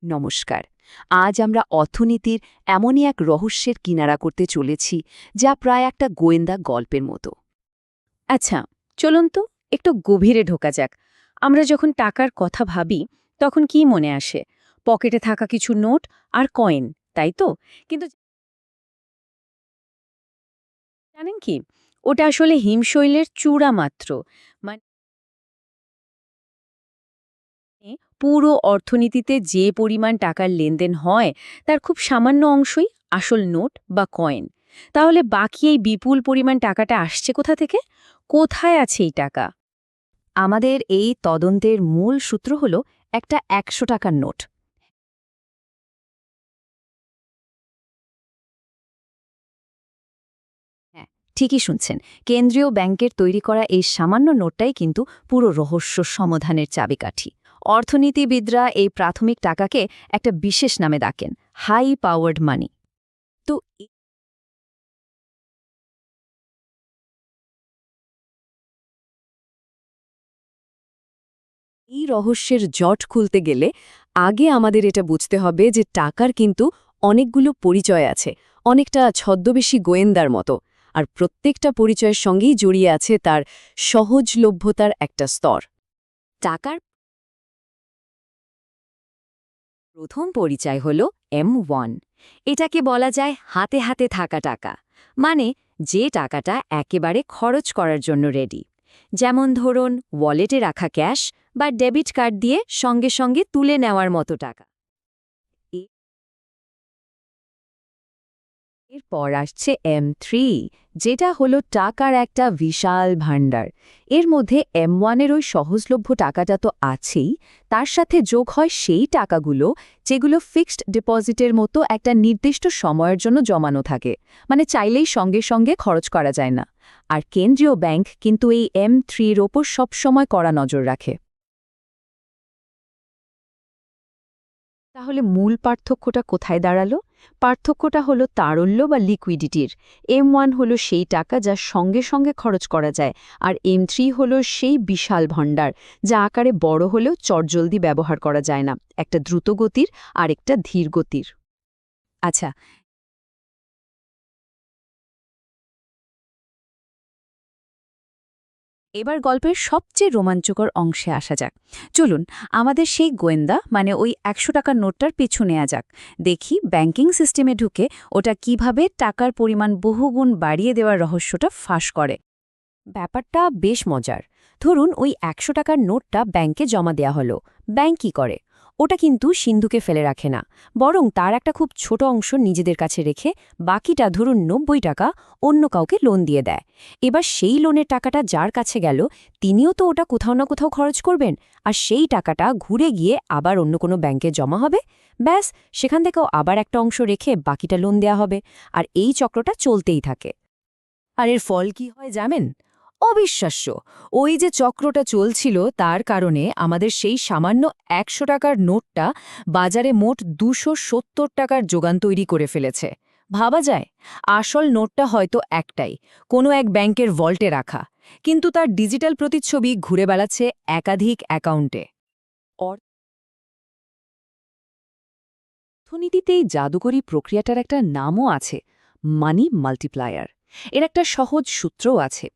নমস্কার। আজ আমরা অর্থনীতির এমনই এক রহস্যের কিনারা করতে চলেছি যা প্রায় একটা গোয়েন্দা গল্পের মতো। আচ্ছা, চলুন তো একটু গভীরে ঢোকা যাক। আমরা যখন টাকার কথা ভাবি তখন কি মনে আসে? পকেটে থাকা কিছু নোট আর কয়েন, তাই তো? কিন্তু জানেন কি, ওটা আসলে হিমশৈলের চূড়া মাত্র। মানে পুরো অর্থনীতিতে যে পরিমাণ টাকার লেনদেন হয় তার খুব সামান্য অংশই আসল নোট বা কয়েন। তাহলে বাকি এই বিপুল পরিমাণ টাকাটা আসছে কোথা থেকে? কোথায় আছে এই টাকা? আমাদের এই তদন্তের মূল সূত্র হল একটা ১০০ টাকার নোট। হ্যাঁ, ঠিকই শুনছেন। কেন্দ্রীয় ব্যাংকের তৈরি করা এই সামান্য নোটটাই কিন্তু পুরো রহস্য সমাধানের চাবিকাঠি। অর্থনীতিবিদরা এই প্রাথমিক টাকাকে একটা বিশেষ নামে ডাকেন, হাই পাওয়ার্ড মানি। তো এই রহস্যের জট খুলতে গেলে আগে আমাদের এটা বুঝতে হবে যে টাকার কিন্তু অনেকগুলো পরিচয় আছে, অনেকটা ছদ্মবেশী গোয়েন্দার মতো। আর প্রত্যেকটা পরিচয়ের সঙ্গেই জড়িয়ে আছে তার সহজলভ্যতার একটা স্তর। টাকার প্রথম পরিচয় হল M1। এটাকে বলা যায় হাতে হাতে থাকা টাকা, মানে যে টাকাটা একেবারে খরচ করার জন্য রেডি। যেমন ধরুন ওয়ালেটে রাখা ক্যাশ বা ডেবিট কার্ড দিয়ে সঙ্গে সঙ্গে তুলে নেওয়ার মতো টাকা। এরপর আসছে M3, যেটা হলো টাকার একটা বিশাল ভাণ্ডার। এর মধ্যে M1-এর ওই সহজলভ্য টাকাটা তো আছেই, তার সাথে যোগ হয় সেই টাকাগুলো যেগুলো ফিক্সড ডিপোজিটের মতো একটা নির্দিষ্ট সময়ের জন্য জমানো থাকে, মানে চাইলেই সঙ্গে সঙ্গে খরচ করা যায় না। আর কেন্দ্রীয় ব্যাংক কিন্তু এই M3-র ওপর সবসময় কড়া নজর রাখে। তাহলে মূল পার্থক্যটা কোথায় দাঁড়ালো? পার্থক্যটা হলো তারল্য বা লিকুইডিটির। M1 হলো সেই টাকা যা সঙ্গে সঙ্গে খরচ করা যায়, আর M3 হলো সেই বিশাল ভণ্ডার যা আকারে বড় হলেও চটজলদি ব্যবহার করা যায় না, একটা দ্রুত গতির আর একটা ধীর গতির। আচ্ছা, এবার গল্পের সবচেয়ে রোমাঞ্চকর অংশে আসা যাক। চলুন আমাদের সেই গোয়েন্দা, মানে ওই ১০০ টাকার নোটটার পিছু নেওয়া যাক। দেখি ব্যাংকিং সিস্টেমে ঢুকে ওটা কিভাবে টাকার পরিমাণ বহুগুণ বাড়িয়ে দেওয়ার রহস্যটা ফাঁস করে। ব্যাপারটা বেশ মজার। ধরুন ওই ১০০ টাকার নোটটা ব্যাংকে জমা দেয়া হলো। ব্যাংক কি করে? ওটা কিন্তু সিন্ধুকে ফেলে রাখে না, বরং তার একটা খুব ছোট অংশ নিজেদের কাছে রেখে বাকিটা, ধরুন ৯০ টাকা, অন্য কাউকে লোন দিয়ে দেয়। এবার সেই লোনের টাকাটা যার কাছে গেল, তিনিও তো ওটা কোথাও না কোথাও খরচ করবেন, আর সেই টাকাটা ঘুরে গিয়ে আবার অন্য কোনো ব্যাংকে জমা হবে। ব্যাস, সেখান থেকেও আবার একটা অংশ রেখে বাকিটা লোন দেয়া হবে। আর এই চক্রটা চলতেই থাকে। আর এর ফল কি হয় জানেন? অবিশ্বাস্য। ওই যে চক্রটা চলছিল তার কারণে আমাদের সেই সামান্য ১০০ টাকার নোটটা বাজারে মোট ২৭০ টাকার যোগান তৈরি করে ফেলেছে। ভাবা যায়, আসল নোটটা হয়তো একটাই, কোনো এক ব্যাংকের ভল্টে রাখা, কিন্তু তার ডিজিটাল প্রতিচ্ছবি ঘুরে বেড়াচ্ছে একাধিক অ্যাকাউন্টে। অর্থনীতিতে এই জাদুকরী প্রক্রিয়াটার একটা নামও আছে, মানি মাল্টিপ্লায়ার। এর একটা সহজ সূত্রও আছে।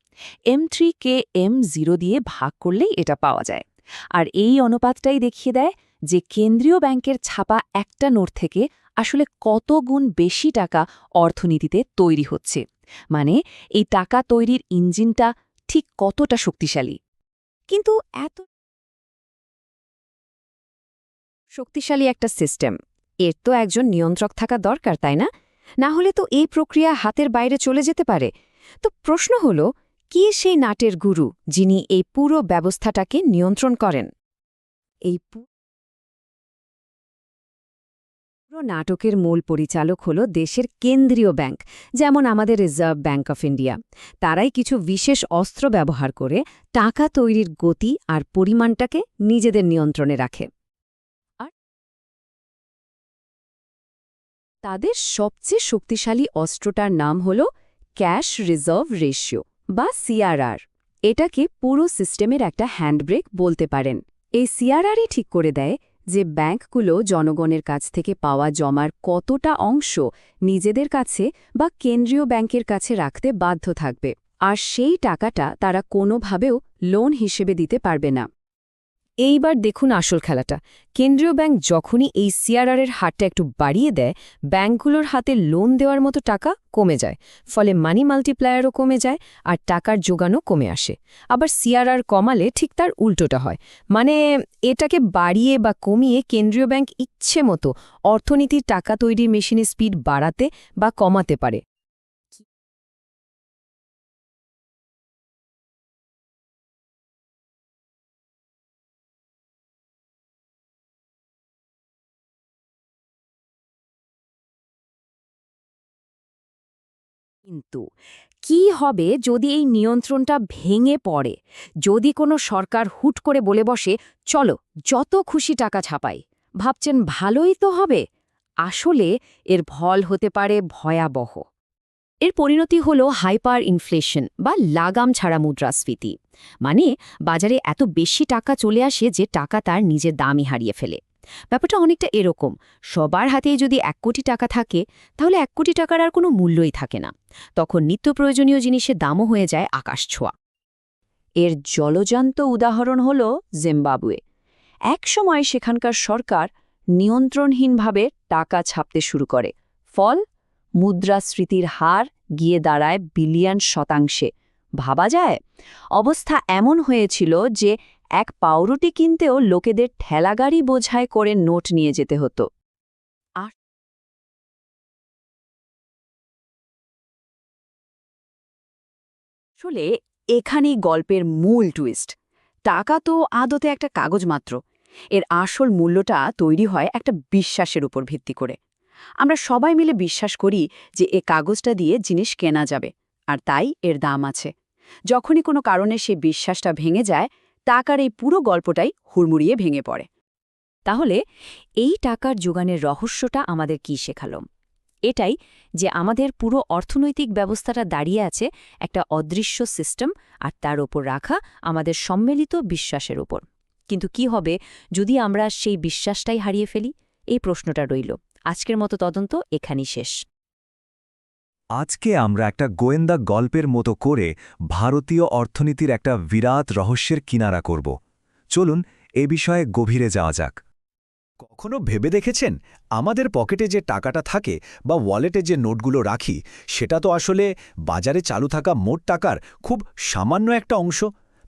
M3-কে M0 দিয়ে ভাগ করলেই এটা পাওয়া যায়। আর এই অনুপাতটাই দেখিয়ে দেয় যে কেন্দ্রীয় ব্যাংকের ছাপা একটা নোট থেকে আসলে কত গুণ বেশি টাকা অর্থনীতিতে তৈরি হচ্ছে। মানে এই টাকা তৈরির ইঞ্জিনটা ঠিক কতটা শক্তিশালী। কিন্তু এত শক্তিশালী একটা সিস্টেম, এর তো একজন নিয়ন্ত্রক থাকা দরকার, তাই না? না হলে তো এই প্রক্রিয়া হাতের বাইরে চলে যেতে পারে। তো প্রশ্ন হল, কে সেই নাটের গুরু যিনি এই পুরো ব্যবস্থাটাকে নিয়ন্ত্রণ করেন? এই পুরো নাটকের মূল পরিচালক হল দেশের কেন্দ্রীয় ব্যাংক, যেমন আমাদের রিজার্ভ ব্যাংক অফ ইন্ডিয়া। তারাই কিছু বিশেষ অস্ত্র ব্যবহার করে টাকা তৈরির গতি আর পরিমাণটাকে নিজেদের নিয়ন্ত্রণে রাখে। তাদের সবচেয়ে শক্তিশালী অস্ত্রটার নাম হল ক্যাশ রিজার্ভ রেশিও বা সিআরআর। এটাকে পুরো সিস্টেমের একটা হ্যান্ডব্রেক বলতে পারেন। এই সিআরআরই ঠিক করে দেয় যে ব্যাংকগুলো জনগণের কাছ থেকে পাওয়া জমার কতটা অংশ নিজেদের কাছে বা কেন্দ্রীয় ব্যাংকের কাছে রাখতে বাধ্য থাকবে, আর সেই টাকাটা তারা কোনোভাবেও লোন হিসেবে দিতে পারবে না। এইবার দেখুন আসল খেলাটা। কেন্দ্রীয় ব্যাংক যখনই এই সিআরআরের হারটা একটু বাড়িয়ে দেয়, ব্যাংকগুলোর হাতে লোন দেওয়ার মতো টাকা কমে যায়, ফলে মানি মাল্টিপ্লায়ারও কমে যায় আর টাকার যোগানও কমে আসে। আবার সিআরআর কমালে ঠিক তার উল্টোটা হয়, মানে এটাকে বাড়িয়ে বা কমিয়ে কেন্দ্রীয় ব্যাংক ইচ্ছে মতো অর্থনীতির টাকা তৈরির মেশিনের স্পিড বাড়াতে বা কমাতে পারে। কিন্তু কি হবে যদি এই নিয়ন্ত্রণটা ভেঙে পড়ে, যদি কোনো সরকার হুট করে বলে বসে, চলো যত খুশি টাকা ছাপাই? ভাবছেন ভালোই তো হবে, আসলে এর ফল হতে পারে ভয়াবহ। এর পরিণতি হল হাইপার ইনফ্লেশন বা লাগাম ছাড়া মুদ্রাস্ফীতি। মানে বাজারে এত বেশি টাকা চলে আসে যে টাকা তার নিজের দামই হারিয়ে ফেলে। ব্যাপারটা অনেকটা এরকম, সবার হাতেই যদি 1 কোটি টাকা থাকে, তাহলে 1 কোটি টাকার আর কোনো মূল্যই থাকে না। তখন নিত্য প্রয়োজনীয় জিনিসের দামও হয়ে যায় আকাশছোঁয়া। এর জলজান্ত উদাহরণ হল জিম্বাবুয়ে। একসময় সেখানকার সরকার নিয়ন্ত্রণহীনভাবে টাকা ছাপতে শুরু করে, ফল মুদ্রাস্ফীতির হার গিয়ে দাঁড়ায় বিলিয়ন শতাংশে। ভাবা যায়, অবস্থা এমন হয়েছিল যে এক পাউরুটি কিনতেও লোকেদের ঠেলাগাড়ি বোঝাই করে নোট নিয়ে যেতে হতো। আসলে এখানেই গল্পের মূল টুইস্ট। টাকা তো আদতে একটা কাগজ মাত্র, এর আসল মূল্যটা তৈরি হয় একটা বিশ্বাসের উপর ভিত্তি করে। আমরা সবাই মিলে বিশ্বাস করি যে এ কাগজটা দিয়ে জিনিস কেনা যাবে, আর তাই এর দাম আছে। যখনই কোনো কারণে সেই বিশ্বাসটা ভেঙে যায়, টাকার এই পুরো গল্পটাই হুড়মুড়িয়ে ভেঙে পড়ে। তাহলে এই টাকার যোগানের রহস্যটা আমাদের কি শেখালো? এটাই যে আমাদের পুরো অর্থনৈতিক ব্যবস্থাটা দাঁড়িয়ে আছে একটা অদৃশ্য সিস্টেম আর তার ওপর রাখা আমাদের সম্মিলিত বিশ্বাসের ওপর। কিন্তু কি হবে যদি আমরা সেই বিশ্বাসটাই হারিয়ে ফেলি? এই প্রশ্নটা রইল। আজকের মতো তদন্ত এখানেই শেষ। আজকে আমরা একটা গোয়েন্দা গল্পের মতো করে ভারতীয় অর্থনীতির একটা বিরাট রহস্যের কিনারা করব। চলুন এ বিষয়ে গভীরে যাওয়া যাক। কখনো ভেবে দেখেছেন আমাদের পকেটে যে টাকাটা থাকে বা ওয়ালেটে যে নোটগুলো রাখি, সেটা তো আসলে বাজারে চালু থাকা মোট টাকার খুব সামান্য একটা অংশ।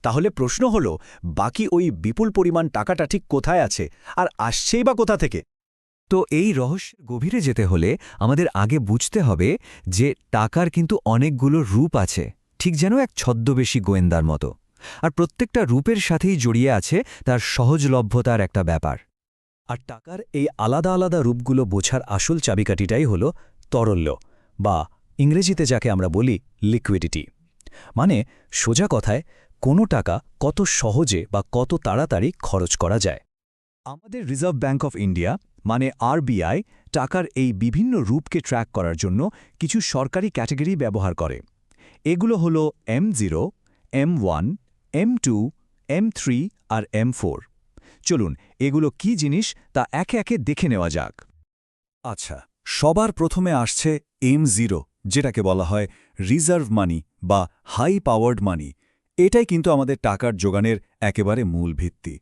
তাহলে প্রশ্ন হলো, বাকি ওই বিপুল পরিমাণ টাকাটা ঠিক কোথায় আছে, আর আসছেই বা কোথা থেকে? তো এই রহস্যের গভীরে যেতে হলে আমাদের আগে বুঝতে হবে যে টাকার কিন্তু অনেকগুলো রূপ আছে, ঠিক যেন এক ছদ্মবেশী গোয়েন্দার মতো। আর প্রত্যেকটা রূপের সাথেই জড়িয়ে আছে তার সহজলভ্যতার একটা ব্যাপার। আর টাকার এই আলাদা আলাদা রূপগুলো বোঝার আসল চাবিকাঠিটাই হল তরল্য, বা ইংরেজিতে যাকে আমরা বলি লিকুইডিটি। মানে সোজা কথায় কোনো টাকা কত সহজে বা কত তাড়াতাড়ি খরচ করা যায়। আমাদের রিজার্ভ ব্যাঙ্ক অফ ইন্ডিয়া মানে আরবিআই টাকার এই বিভিন্ন রূপকে ট্র্যাক করার জন্য কিছু সরকারি ক্যাটাগরি ব্যবহার করে। এগুলো হলো M0, M1, M2, M3 আর M4। চলুন এগুলো কি জিনিস তা একে একে দেখে নেওয়া যাক। আচ্ছা, সবার প্রথমে আসছে M0, যেটাকে বলা হয় রিজার্ভ মানি বা হাই পাওয়ার্ড মানি। এটাই কিন্তু আমাদের টাকার যোগানের একেবারে মূল ভিত্তি।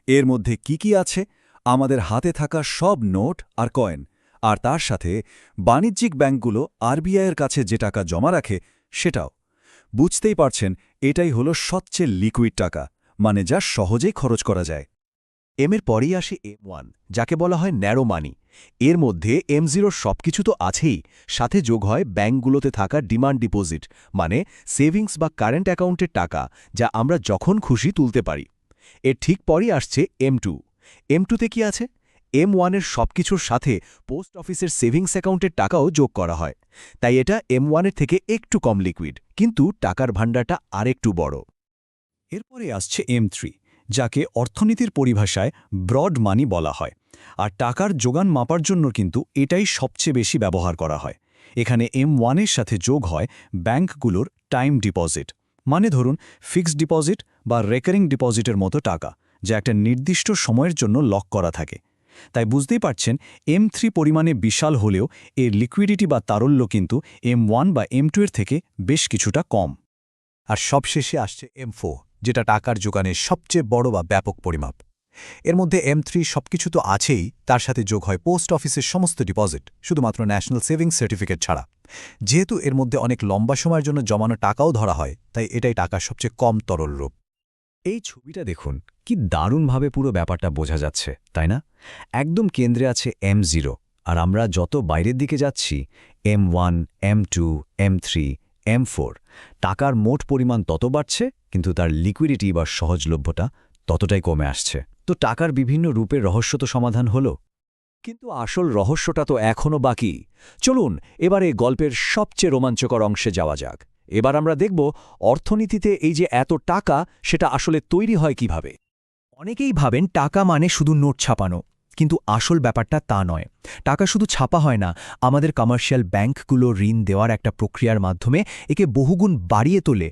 এর মধ্যে কি কি আছে? আমাদের হাতে থাকা সব নোট আর কয়েন, আর তার সাথে বাণিজ্যিক ব্যাংকগুলো আরবিআইয়ের কাছে যে টাকা জমা রাখে সেটাও। বুঝতেই পারছেন, এটাই হলো সবচেয়ে লিকুইড টাকা, মানে যা সহজেই খরচ করা যায়। এর পরেই আসে M1, যাকে বলা হয় ন্যারো মানি। এর মধ্যে M0 সবকিছু তো আছেই, সাথে যোগ হয় ব্যাংকগুলোতে থাকা ডিমান্ড ডিপোজিট, মানে সেভিংস বা কারেন্ট অ্যাকাউন্টের টাকা, যা আমরা যখন খুশি তুলতে পারি। এর ঠিক পরই আসছে M2। M2তে কি আছে? M1-এর সবকিছুর সাথে পোস্ট অফিসের সেভিংস অ্যাকাউন্টের টাকাও যোগ করা হয়। তাই এটা M1-এর থেকে একটু কম লিকুইড, কিন্তু টাকার ভাণ্ডারটা আরেকটু বড়। এরপরে আসছে M3, যাকে অর্থনীতির পরিভাষায় ব্রড মানি বলা হয়। আর টাকার যোগান মাপার জন্য কিন্তু এটাই সবচেয়ে বেশি ব্যবহার করা হয়। এখানে M1-এর সাথে যোগ হয় ব্যাংকগুলোর টাইম ডিপোজিট, মানে ধরুন ফিক্সড ডিপোজিট বা রেকারিং ডিপোজিটের মতো টাকা, যা একটা নির্দিষ্ট সময়ের জন্য লক করা থাকে। তাই বুঝতেই পারছেন M3 পরিমাণে বিশাল হলেও এর লিকুইডিটি বা তারল্য কিন্তু M1 বা M2 এর থেকে বেশ কিছুটা কম। আর সবশেষে আসছে M4, যেটা টাকার যোগানের সবচেয়ে বড় বা ব্যাপক পরিমাপ। এর মধ্যে M3 সবকিছু তো আছেই, তার সাথে যোগ হয় পোস্ট অফিসের সমস্ত ডিপোজিট, শুধুমাত্র ন্যাশনাল সেভিংস সার্টিফিকেট ছাড়া। যেহেতু এর মধ্যে অনেক লম্বা সময়ের জন্য জমানো টাকাও ধরা হয়, তাই এটাই টাকার সবচেয়ে কম তরল রূপ। এই ছবিটা দেখুন, কি দারুণভাবে পুরো ব্যাপারটা বোঝা যাচ্ছে, তাই না? একদম কেন্দ্রে আছে M0, আর আমরা যত বাইরের দিকে যাচ্ছি M1, M2, M3, M4, টাকার মোট পরিমাণ তত বাড়ছে, কিন্তু তার লিকুইডিটি বা সহজলভ্যতা ততটাই কমে আসছে। তো টাকার বিভিন্ন রূপের রহস্য তো সমাধান হলো, কিন্তু আসল রহস্যটা তো এখনও বাকি। চলুন এবারে গল্পের সবচেয়ে রোমাঞ্চকর অংশে যাওয়া যাক। এবার আমরা দেখব অর্থনীতিতে এই যে এত টাকা, সেটা আসলে তৈরি হয় কিভাবে। অনেকেই ভাবেন টাকা মানে শুধু নোট ছাপানো, কিন্তু আসল ব্যাপারটা তা নয়। টাকা শুধু ছাপা হয় না, আমাদের কমার্শিয়াল ব্যাংকগুলো ঋণ দেওয়ার একটা প্রক্রিয়ার মাধ্যমে একে বহুগুণ বাড়িয়ে তোলে।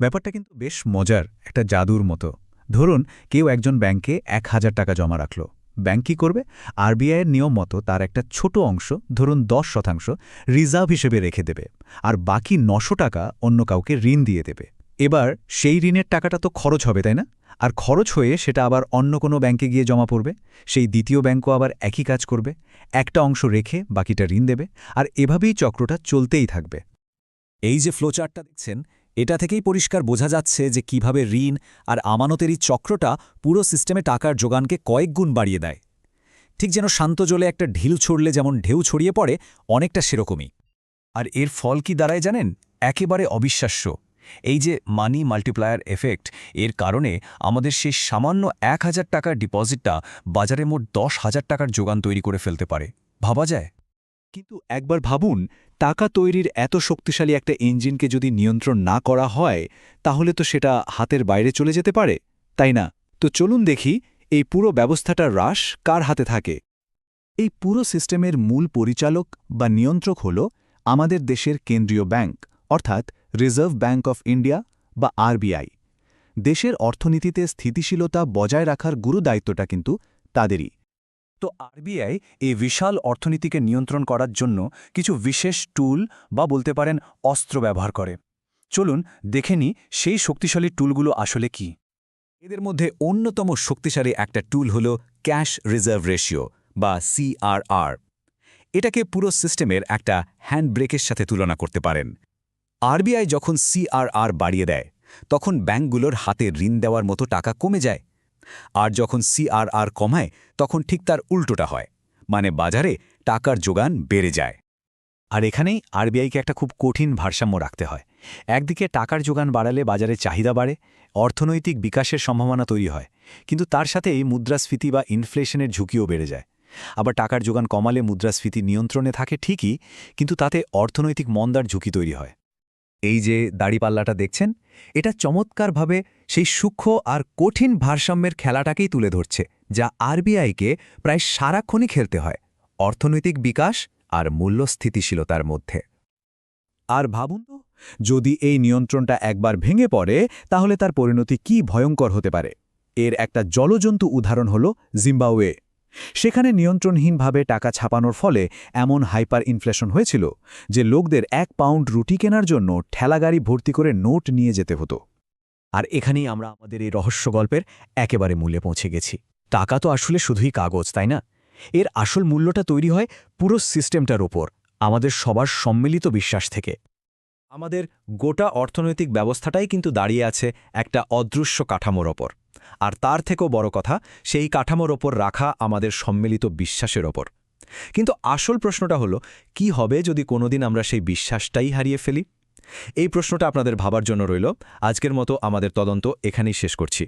ব্যাপারটা কিন্তু বেশ মজার, একটা জাদুর মতো। ধরুন কেউ একজন ব্যাংকে ১,০০০ টাকা জমা রাখল। ব্যাংক কী করবে? আরবিআইয়ের নিয়ম মতো তার একটা ছোট অংশ, ধরুন 10% রিজার্ভ হিসেবে রেখে দেবে, আর বাকি ৯০০ টাকা অন্য কাউকে ঋণ দিয়ে দেবে। এবার সেই ঋণের টাকাটা তো খরচ হবে, তাই না? আর খরচ হয়ে সেটা আবার অন্য কোনো ব্যাংকে গিয়ে জমা পড়বে। সেই দ্বিতীয় ব্যাংকও আবার একই কাজ করবে, একটা অংশ রেখে বাকিটা ঋণ দেবে, আর এভাবেই চক্রটা চলতেই থাকবে। এই যে ফ্লোচার্টটা দেখছেন, এটা থেকেই পরিষ্কার বোঝা যাচ্ছে যে কিভাবে ঋণ আর আমানতের এই চক্রটা পুরো সিস্টেমে টাকার যোগানকে কয়েক গুণ বাড়িয়ে দেয়। ঠিক যেন শান্ত জলে একটা ঢিল ছড়লে যেমন ঢেউ ছড়িয়ে পড়ে, অনেকটা সেরকমই। আর এর ফল কি দাঁড়ায় জানেন? একেবারে অবিশ্বাস্য। এই যে মানি মাল্টিপ্লায়ার এফেক্ট, এর কারণে আমাদের সেই সামান্য ১,০০০ টাকার ডিপোজিটটা বাজারে মোট ১০,০০০ টাকার যোগান তৈরি করে ফেলতে পারে। ভাবা যায়? কিন্তু একবার ভাবুন, টাকা তৈরির এত শক্তিশালী একটা ইঞ্জিনকে যদি নিয়ন্ত্রণ না করা হয়, তাহলে তো সেটা হাতের বাইরে চলে যেতে পারে, তাই না? তো চলুন দেখি এই পুরো ব্যবস্থাটার রাশ কার হাতে থাকে। এই পুরো সিস্টেমের মূল পরিচালক বা নিয়ন্ত্রক হল আমাদের দেশের কেন্দ্রীয় ব্যাংক, অর্থাৎ রিজার্ভ ব্যাংক অফ ইন্ডিয়া বা আরবিআই। দেশের অর্থনীতিতে স্থিতিশীলতা বজায় রাখার গুরু দায়িত্বটা কিন্তু তাদেরই। তো আরবিআই এই বিশাল অর্থনীতিকে নিয়ন্ত্রণ করার জন্য কিছু বিশেষ টুল বা বলতে পারেন অস্ত্র ব্যবহার করে। চলুন দেখে নিই সেই শক্তিশালী টুলগুলো আসলে কি। এদের মধ্যে অন্যতম শক্তিশালী একটা টুল হল ক্যাশ রিজার্ভ রেশিও বা CRR। এটাকে পুরো সিস্টেমের একটা হ্যান্ড ব্রেকের সাথে তুলনা করতে পারেন। আরবিআই যখন CRR বাড়িয়ে দেয়, তখন ব্যাংকগুলোর হাতে ঋণ দেওয়ার মতো টাকা কমে যায়। আর যখন CRR কমায়, তখন ঠিক তার উল্টোটা হয়, মানে বাজারে টাকার যোগান বেড়ে যায়। আর এখানেই আরবিআইকে একটা খুব কঠিন ভারসাম্য রাখতে হয়। একদিকে টাকার যোগান বাড়ালে বাজারে চাহিদা বাড়ে, অর্থনৈতিক বিকাশের সম্ভাবনা তৈরি হয়, কিন্তু তার সাথে এই মুদ্রাস্ফীতি বা ইনফ্লেশনের ঝুঁকিও বেড়ে যায়। আবার টাকার যোগান কমালে মুদ্রাস্ফীতি নিয়ন্ত্রণে থাকে ঠিকই, কিন্তু তাতে অর্থনৈতিক মন্দার ঝুঁকি তৈরি হয়। এই যে দাড়িপাল্লাটা দেখছেন, এটা চমৎকারভাবে সেই সূক্ষ্ম আর কঠিন ভারসাম্যের খেলাটাকেই তুলে ধরছে, যা আরবিআইকে প্রায় সারাক্ষণই খেলতে হয় অর্থনৈতিক বিকাশ আর মূল্য স্থিতিশীলতার মধ্যে। আর ভাবুন তো, যদি এই নিয়ন্ত্রণটা একবার ভেঙে পড়ে, তাহলে তার পরিণতি কি ভয়ঙ্কর হতে পারে। এর একটা জলজন্তু উদাহরণ হল জিম্বাবুয়ে। সেখানে নিয়ন্ত্রণহীনভাবে টাকা ছাপানোর ফলে এমন হাইপার ইনফ্লেশন হয়েছিল যে লোকদের ১ পাউন্ড রুটি কেনার জন্য ঠেলাগাড়ি ভর্তি করে নোট নিয়ে যেতে হতো। আর এখানেই আমরা আমাদের এই রহস্য গল্পের একেবারে মূল্যে পৌঁছে গেছি। টাকা তো আসলে শুধুই কাগজ, তাই না? এর আসল মূল্যটা তৈরি হয় পুরো সিস্টেমটার ওপর, আমাদের সবার সম্মিলিত বিশ্বাস থেকে। আমাদের গোটা অর্থনৈতিক ব্যবস্থাটাই কিন্তু দাঁড়িয়ে আছে একটা অদৃশ্য কাঠামোর ওপর। আর তার থেকেও বড় কথা, সেই কাঠামোর ওপর রাখা আমাদের সম্মিলিত বিশ্বাসের ওপর। কিন্তু আসল প্রশ্নটা হলো, কি হবে যদি কোনোদিন আমরা সেই বিশ্বাসটাই হারিয়ে ফেলি? এই প্রশ্নটা আপনাদের ভাবার জন্য রইল। আজকের মতো আমাদের তদন্ত এখানেই শেষ করছি।